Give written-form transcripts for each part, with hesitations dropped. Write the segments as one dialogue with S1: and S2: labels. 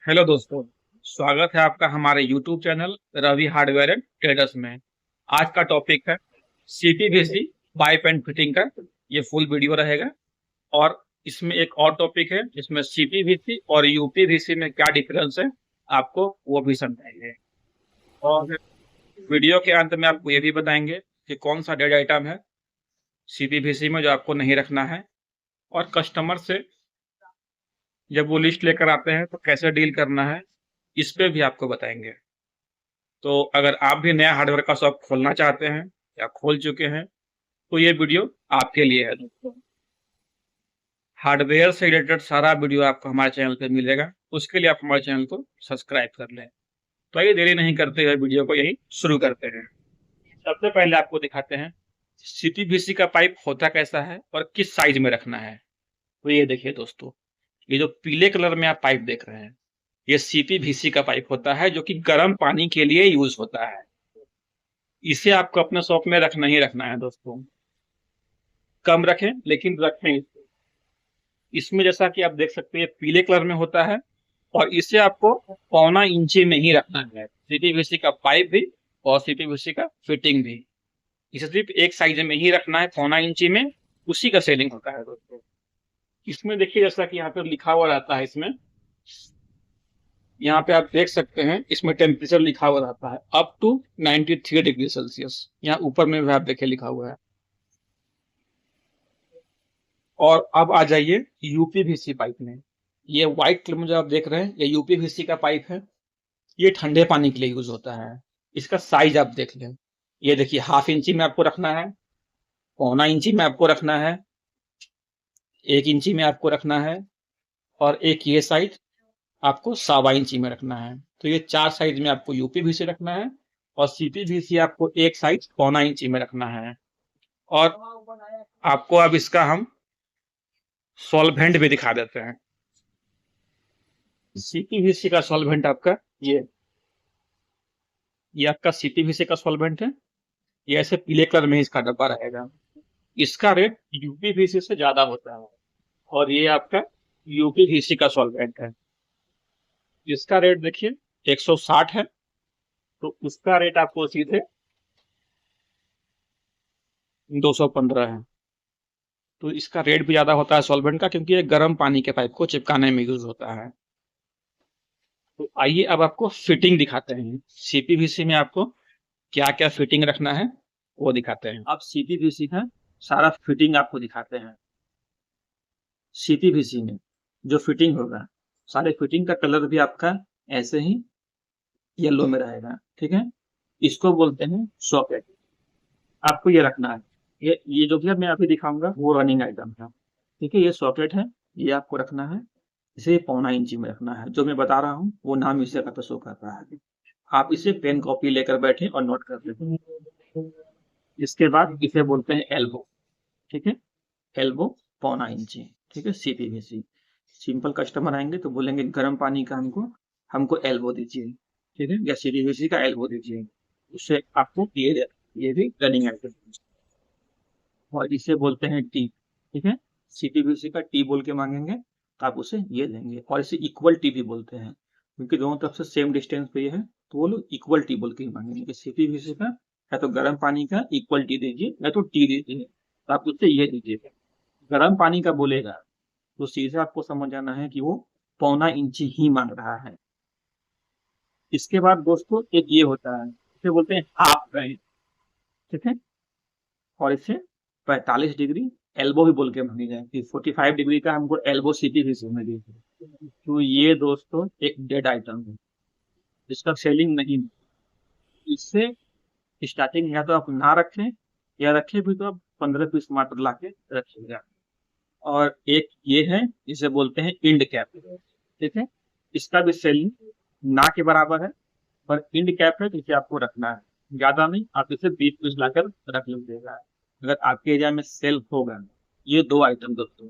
S1: Hello दोस्तों। स्वागत है आपका हमारे YouTube channel Ravi hardware and traders में। आज का टॉपिक है CPVC पाइप एंड फिटिंग का। ये फुल वीडियो रहेगा और इसमें एक और टॉपिक है जिसमें CPVC और UPVC में क्या डिफरेंस है आपको वो भी समझाएंगे। और वीडियो के अंत में आपको ये भी बताएंगे कि कौन सा डेड आइटम है CPVC में जो आपको नहीं रखना है, और कस्टमर से जब वो लिस्ट लेकर आते हैं तो कैसे डील करना है, इस पे भी आपको बताएंगे। तो अगर आप भी नया हार्डवेयर का शॉप खोलना चाहते हैं या खोल चुके हैं तो ये वीडियो आपके लिए है दोस्तों। हार्डवेयर से रिलेटेड सारा वीडियो आपको हमारे चैनल पे मिलेगा, उसके लिए आप हमारे चैनल को सब्सक्राइब कर लें। तो आइए देरी नहीं करते हुए वीडियो को यही शुरू करते हैं। सबसे पहले आपको दिखाते हैं CPVC का पाइप होता कैसा है और किस साइज में रखना है। तो ये देखिए दोस्तों, ये जो पीले कलर में आप पाइप देख रहे हैं ये CPVC का पाइप होता है जो कि गर्म पानी के लिए यूज होता है। इसे आपको अपने शॉप में रखना ही रखना है दोस्तों। कम रखें लेकिन रखें इसको। इसमें जैसा कि आप देख सकते हैं पीले कलर में होता है और इसे आपको पौना इंची में ही रखना है। CPVC का पाइप भी और CPVC का फिटिंग भी, इसे सिर्फ एक साइज में ही रखना है, पौना इंची में। उसी का सेलिंग होता है दोस्तों। इसमें देखिए जैसा कि यहाँ पे लिखा हुआ रहता है, इसमें यहाँ पे आप देख सकते हैं इसमें टेम्परेचर लिखा हुआ रहता है अप टू 93 डिग्री सेल्सियस। यहाँ ऊपर में भी आप देखिए लिखा हुआ है। और अब आ जाइए यूपीवीसी पाइप में। ये व्हाइट कलर में जो आप देख रहे हैं ये यूपीवीसी का पाइप है। ये ठंडे पानी के लिए यूज होता है। इसका साइज आप देख लें, ये देखिए हाफ इंची में आपको रखना है, पौना इंची में आपको रखना है, 1 इंची में आपको रखना है, और एक ये साइज आपको 1.25 इंची में रखना है। तो ये 4 साइज में आपको यूपीवीसी रखना है और सीपीवीसी आपको एक साइज पौना इंची में रखना है। और आपको अब इसका हम सॉल्वेंट भी दिखा देते हैं। CPVC का सॉल्वेंट आपका ये आपका CPVC का सॉल्वेंट है। ये ऐसे पीले कलर में इसका डब्बा रहेगा। इसका रेट यूपीवीसी से ज्यादा होता है। और ये आपका यूपीवीसी का सॉल्वेंट है। इसका रेट देखिए 160 है, तो उसका रेट आपको सीधे 215 है। तो इसका रेट भी ज्यादा होता है सॉल्वेंट का, क्योंकि ये गर्म पानी के पाइप को चिपकाने में यूज होता है। तो आइए अब आपको फिटिंग दिखाते हैं। CPVC में आपको क्या क्या फिटिंग रखना है वो दिखाते हैं। अब CPVC का सारा फिटिंग आपको दिखाते हैं। CPVC में जो फिटिंग होगा, सारे फिटिंग का कलर भी आपका ऐसे ही येलो में रहेगा, ठीक है। इसको बोलते हैं सॉकेट। आपको ये रखना है। ये जो भी मैं अभी दिखाऊंगा वो रनिंग आइटम है, ठीक है। ये सॉकेट है, ये आपको रखना है। इसे पौना इंची में रखना है। जो मैं बता रहा हूँ वो नाम इसे का शो कर रहा है। आप इसे पेन कॉपी लेकर बैठे और नोट कर लेते। इसके बाद इसे बोलते हैं एल्बो, ठीक है। एल्बो पौना इंची, ठीक है। CPVC सिंपल कस्टमर आएंगे तो बोलेंगे गर्म पानी का हमको हमको एल्बो दीजिए, ठीक है, या CPVC का एल्बो दीजिए। उससे आपको ये भी रनिंग आइटम। और इसे बोलते हैं टी, ठीक है। CPVC का टी बोल के मांगेंगे तो आप उसे ये देंगे। और इसे इक्वल टी भी बोलते हैं, क्योंकि दोनों तरफ से सेम डिस्टेंस पे ये है, तो वो लोग इक्वल टी बोल के ही मांगेंगे। CPVC का या तो गर्म पानी का इक्वल टी दीजिए या तो टी दीजिए, तो आप उससे ये दीजिए। गर्म पानी का बोलेगा तो सीधे आपको समझ आना है कि वो पौना इंची ही मांग रहा है। इसके बाद दोस्तों एक ये होता है, इसे बोलते हैं हाफ बैंड, ठीक है। और इसे 45 डिग्री एल्बो भी बोल के मानी जाए। 45 डिग्री का हमको एल्बो CPVC में दीजिए। तो ये दोस्तों एक डेड आइटम है, जिसका सेलिंग नहीं। इससे स्टार्टिंग या तो आप ना रखें, या रखें भी तो आप 15 पीस मात्र ला के रखिएगा। और एक ये है, इसे बोलते हैं इंड कैप, ठीक है। इसका भी सेलिंग ना के बराबर है, पर इंड कैप है तो इसे आपको रखना है। ज्यादा नहीं, आप इसे 20 पीस लाकर रख लीजिएगा अगर आपके एरिया में सेल होगा। ये दो आइटम दोस्तों,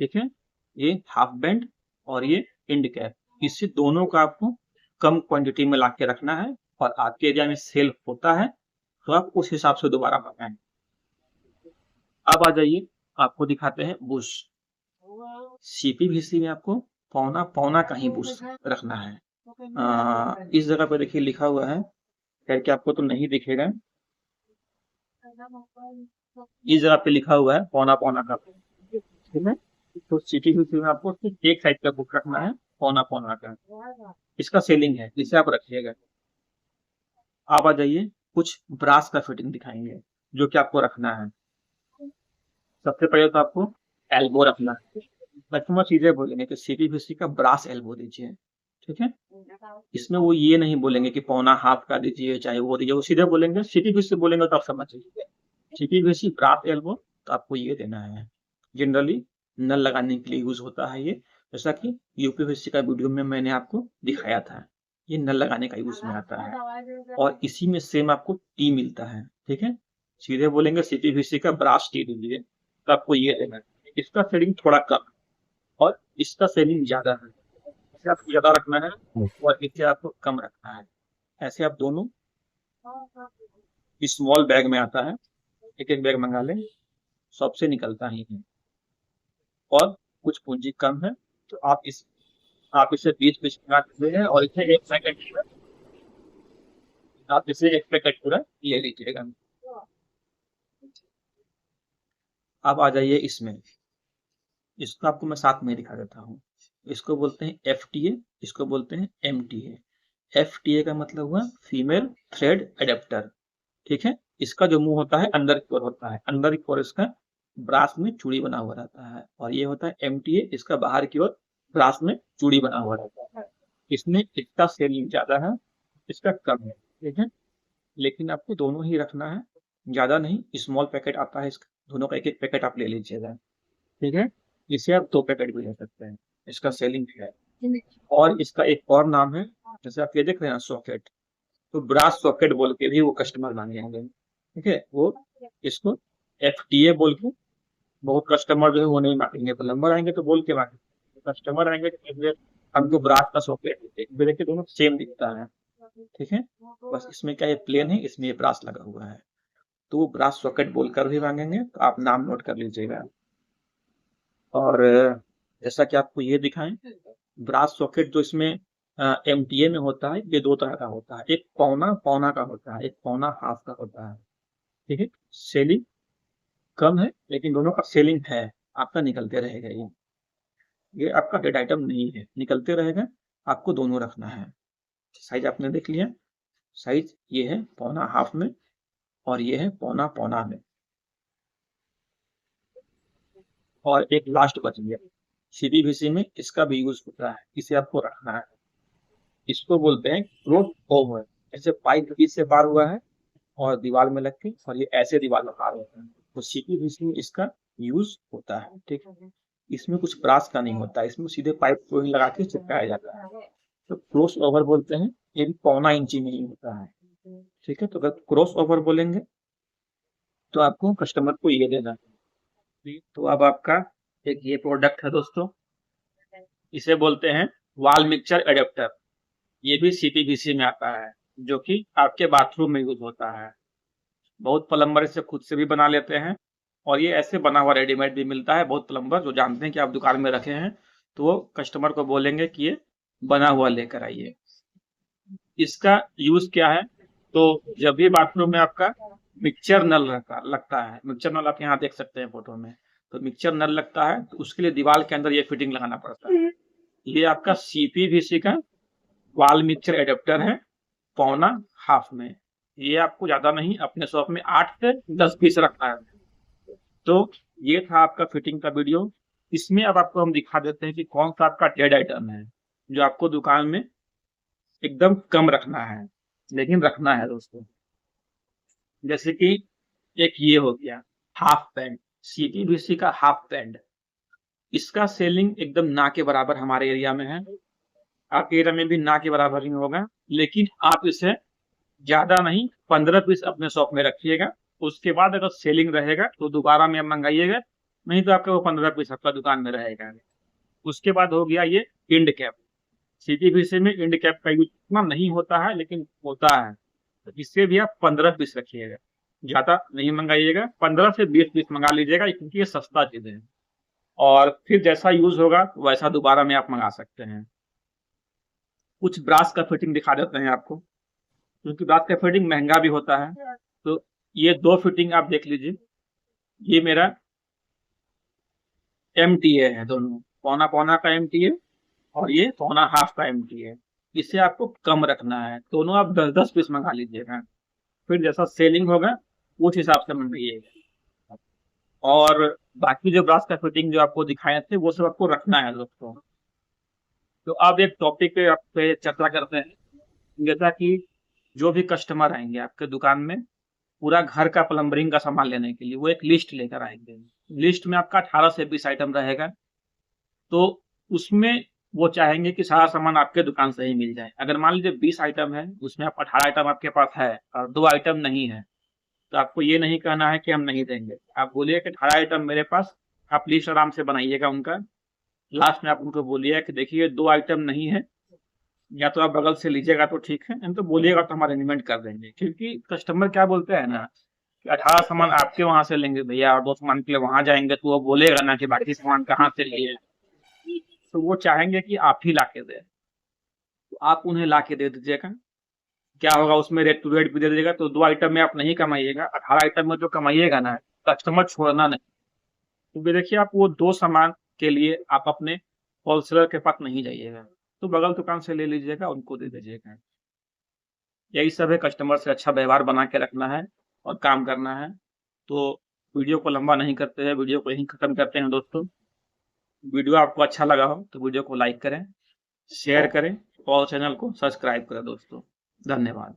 S1: ठीक है। ये हाफ बैंड और ये इंड कैप, इससे दोनों का आपको कम क्वांटिटी में ला के रखना है। और आपके एरिया में सेल होता है तो आप उस हिसाब से दोबारा मंगाएं। अब आ जाइए, आपको दिखाते हैं बुश। CPVC में आपको पौना पौना का ही बूस्ट रखना है। इस जगह पे देखिए लिखा हुआ है, करके आपको तो नहीं दिखेगा, इस जगह पे लिखा हुआ है पौना पौना का, ठीक है। तो सिटी में आपको सिर्फ एक साइड का बुक रखना है, पौना पौना का, इसका सेलिंग है, इसे आप रखिएगा। आप आ जाइए, कुछ ब्रास का फिटिंग दिखाएंगे जो कि आपको रखना है। सबसे पहले तो आपको एल्बो रखना है। कस्टमर सीधे बोलेंगे कि सीपीवीसी का ब्रास एल्बो दीजिए, ठीक है। इसमें वो ये नहीं बोलेंगे कि पौना हाफ का दीजिए चाहे वो दीजिए, वो सीधे बोलेंगे सीपीवीसी बोलेंगे तो आप समझ लीजिए सीपीवीसी ब्रास एल्बो, तो आपको ये देना है। जनरली नल लगाने के लिए यूज होता है ये, जैसा कि यूपीवीसी का वीडियो में मैंने आपको दिखाया था, ये नल लगाने का यूज में आता है। और इसी में सेम आपको टी मिलता है, ठीक है। सीधे बोलेंगे सीपीवीसी का ब्रास टी दीजिए तो आपको ये देना है। इसका शेडिंग थोड़ा कम और इसका शेडिंग ज्यादा है, इसे आपको ज्यादा रखना है और इसे आपको कम रखना है। ऐसे आप दोनों स्मॉल बैग में आता है, एक एक बैग मंगा लें, सबसे निकलता ही है। और कुछ पूंजी कम है तो आप इसे 20 पीस मंगा सकते हैं और इसे एक पैकेट आप इसे एक पैकेट पूरा ले लीजिएगा। अब आ जाइए इसमें, इसको आपको मैं साथ में दिखा देता हूँ। इसको बोलते हैं FTA, इसको बोलते हैं MTA। FTA का मतलब हुआ फीमेल थ्रेड एडेप्टर, ठीक है। इसका जो मुंह होता है अंदर की ओर होता है, अंदर की ओर इसका ब्रास में चूड़ी बना हुआ रहता है। और ये होता है MTA, इसका बाहर की ओर ब्रास में चूड़ी बना हुआ रहता है। इसमें इसका सेलिंग ज्यादा है, इसका कम है, ठीक है। लेकिन आपको दोनों ही रखना है, ज्यादा नहीं। स्मॉल पैकेट आता है, इसका दोनों का एक एक पैकेट आप ले लीजिएगा, ठीक है। इसे आप 2 पैकेट भी ले सकते हैं, इसका सेलिंग भी है। और इसका एक और नाम है, जैसे आप ये देख रहे हैं ना सॉकेट, तो ब्रास सॉकेट बोल के भी वो कस्टमर मांगेंगे, ठीक है। वो इसको FTA बोल के, बहुत कस्टमर जो है वो नहीं मांगेंगे, प्लम्बर आएंगे तो बोल के मांगेंगे, कस्टमर आएंगे तो हमको ब्रास का सॉकेट देखिए, दोनों सेम दिखता है, ठीक है। बस इसमें क्या है, प्लेन है, इसमें ये ब्रास लगा हुआ है, तो वो ब्रास सॉकेट बोलकर भी मांगेंगे, तो आप नाम नोट कर लीजिएगा। और जैसा कि आपको ये दिखाएं, ब्रास सॉकेट जो इसमें MTA में होता है, ये 2 तरह का होता है, एक पौना पौना का होता है, एक पौना हाफ का होता है, ठीक है। सेलिंग कम है लेकिन दोनों का सेलिंग है, आपका निकलते रहेगा। ये आपका डेड आइटम नहीं है, निकलते रहेगा, आपको दोनों रखना है। साइज आपने देख लिया, साइज ये है पौना हाफ में और ये है पौना पौना में। और एक लास्ट बच गया, CPVC में इसका भी यूज होता है, इसे आपको रखना है। इसको बोलते हैं क्रॉस ओवर, ऐसे पाइप बीच से पार हुआ है और दीवार में लग के, और ये ऐसे दीवार में पार होता है, तो CPVC में इसका यूज होता है, ठीक है। इसमें कुछ ब्रास का नहीं होता, इसमें सीधे पाइप को ही लगा के चिपकाया जाता है, तो क्रॉस ओवर बोलते हैं। ये भी पौना इंची में ही होता है, ठीक है। तो अगर क्रॉस ओवर बोलेंगे तो आपको कस्टमर को ये देना है। तो अब आपका एक ये प्रोडक्ट है दोस्तों, इसे बोलते हैं वॉल मिक्सचर एडेप्टर। ये भी CPVC में आता है, जो कि आपके बाथरूम में यूज होता है। बहुत प्लम्बर इसे खुद से भी बना लेते हैं और ये ऐसे बना हुआ रेडीमेड भी मिलता है। बहुत प्लम्बर जो जानते हैं कि आप दुकान में रखे हैं, तो वो कस्टमर को बोलेंगे कि ये बना हुआ लेकर आइए। इसका यूज क्या है, तो जब भी बाथरूम में आपका मिक्सचर नल लगता है, मिक्सचर नल आप यहाँ देख सकते हैं फोटो में, तो मिक्सचर नल लगता है तो उसके लिए दीवार के अंदर ये फिटिंग लगाना पड़ता है। ये आपका CPVC का वॉल मिक्सचर एडेप्टर है, पौना हाफ में। ये आपको ज्यादा नहीं, अपने शॉप में 8 से 10 पीस रखना है। तो ये था आपका फिटिंग का वीडियो। इसमें अब आपको हम दिखा देते हैं कि कौन सा आपका डेड आइटम है जो आपको दुकान में एकदम कम रखना है, लेकिन रखना है दोस्तों। जैसे कि एक ये हो गया हाफ पैंट, CPVC का हाफ पैंट, इसका सेलिंग एकदम ना के बराबर हमारे एरिया में है, आपके एरिया में भी ना के बराबर ही होगा। लेकिन आप इसे ज्यादा नहीं, 15 पीस अपने शॉप में रखिएगा। उसके बाद अगर सेलिंग रहेगा तो दोबारा में मंगाइएगा, नहीं तो आपका वो 15 पीस आपका दुकान में रहेगा। उसके बाद हो गया ये इंड कैप। CPVC में इंड कैप का यूज इतना नहीं होता है लेकिन होता है, तो इससे भी आप 15 पीस रखिएगा, ज्यादा नहीं मंगाइएगा, 15 से 20 पीस मंगा लीजिएगा क्योंकि ये सस्ता चीज है। और फिर जैसा यूज होगा वैसा दोबारा में आप मंगा सकते हैं। कुछ ब्रास का फिटिंग दिखा देते हैं आपको, क्योंकि ब्रास का फिटिंग महंगा भी होता है। तो ये 2 फिटिंग आप देख लीजिए, ये मेरा MTA है, दोनों पौना पौना का MTA और ये पौना हाफ का MTA। इसे आपको कम रखना है, दोनों आप 10-10 पीस मंगा लीजिएगा, फिर जैसा सेलिंग होगा उस हिसाब से मंगाइएगा। और बाकी जो ब्रास का फिटिंग जो आपको दिखाए थे वो सब आपको रखना है दोस्तों। तो अब एक टॉपिक पे आप पे चर्चा करते हैं, जैसा कि जो भी कस्टमर आएंगे आपके दुकान में पूरा घर का प्लम्बरिंग का सामान लेने के लिए, वो एक लिस्ट लेकर आएंगे। लिस्ट में आपका 18 से 20 आइटम रहेगा, तो उसमें वो चाहेंगे कि सारा सामान आपके दुकान से ही मिल जाए। अगर मान लीजिए 20 आइटम है, उसमें आप 18 आइटम आपके पास है और 2 आइटम नहीं है, तो आपको ये नहीं कहना है कि हम नहीं देंगे। आप बोलिए कि 18 आइटम मेरे पास, आप लिस्ट आराम से बनाइएगा उनका। लास्ट में आप उनको बोलिए कि देखिए 2 आइटम नहीं है, या तो आप बगल से लीजिएगा तो ठीक है, नहीं तो बोलिएगा तो हम अरेंजमेंट कर देंगे। क्योंकि कस्टमर क्या बोलते हैं ना कि 18 सामान आपके वहां से लेंगे भैया और 2 सामान के लिए वहां जाएंगे, तो वो बोलेगा ना कि बाकी सामान कहाँ से लिए। तो वो चाहेंगे कि आप ही ला के दें, तो आप उन्हें ला के दे दीजिएगा। क्या होगा उसमें, रेट टू रेट भी दे दीजिएगा, तो 2 आइटम में आप नहीं कमाइएगा, 18 आइटम में जो कमाइएगा ना, कस्टमर छोड़ना नहीं। क्योंकि देखिए आप वो 2 सामान के लिए आप अपने होलसेलर के पास नहीं जाइएगा, तो बगल दुकान से ले लीजिएगा, उनको दे दीजिएगा। यही सब है, कस्टमर से अच्छा व्यवहार बना के रखना है और काम करना है। तो वीडियो को लंबा नहीं करते हैं, वीडियो को यहीं खत्म करते हैं दोस्तों। वीडियो आपको अच्छा लगा हो तो वीडियो को लाइक करें, शेयर करें और चैनल को सब्सक्राइब करें दोस्तों। धन्यवाद।